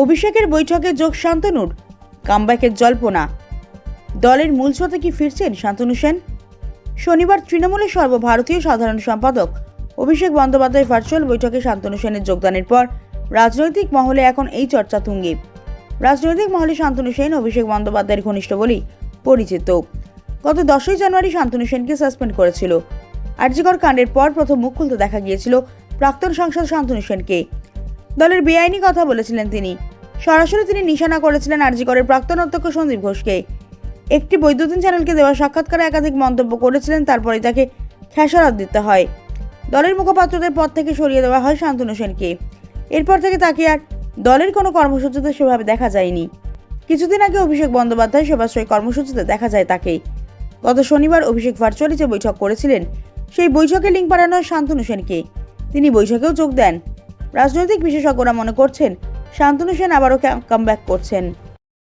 অভিষেকের বৈঠকে যোগ শান্তনুর, কামব্যাকের জল্পনা। দলের মূল স্রোতে কি ফিরছেন শান্তনু সেন? শনিবার তৃণমূলের সর্বভারতীয় সাধারণ সম্পাদক অভিষেক বন্দ্যোপাধ্যায় ভার্চুয়াল বৈঠকে শান্তনু সেনের যোগদানের পর রাজনৈতিক মহলে এখন এই চর্চা তুঙ্গে। রাজনৈতিক মহলে শান্তনু সেন অভিষেক বন্দ্যোপাধ্যায়ের ঘনিষ্ঠ বলেই পরিচিত। গত 10ই জানুয়ারি শান্তনু সেনকে সাসপেন্ড করেছিল। আরজিকর কাণ্ডের পর প্রথম মুখ খুলতে দেখা গিয়েছিল প্রাক্তন সাংসদ শান্তনু সেনকে। দলের বেআইনি কথা বলেছিলেন তিনি। সরাসরি তিনি নিশানা করেছিলেন আরজিকরের প্রাক্তন অধ্যক্ষ সন্দীপ ঘোষকে। একটি বৈদ্যুতিন চ্যানেলকে দেওয়া সাক্ষাৎকারে একাধিক মন্তব্য করেছিলেন, তারপরে তাকে খেসারত দিতে হয়। দলের মুখপাত্রদের পদ থেকে সরিয়ে দেওয়া হয় শান্তনু সেনকে। এরপর থেকে তাকে আর দলের কোনো কর্মসূচিতে সেভাবে দেখা যায়নি। কিছুদিন আগে অভিষেক বন্দ্যোপাধ্যায় সেবাশ্রয় কর্মসূচিতে দেখা যায় তাকে। গত শনিবার অভিষেক ভার্চুয়ালি যে বৈঠক করেছিলেন, সেই বৈঠকে লিঙ্ক পাঠানো হয় শান্তনু সেনকে। তিনি বৈঠকেও যোগ দেন। রাজনৈতিক বিশেষজ্ঞরা মনে করছেন শান্তনু সেন আবারও কামব্যাক করছেন।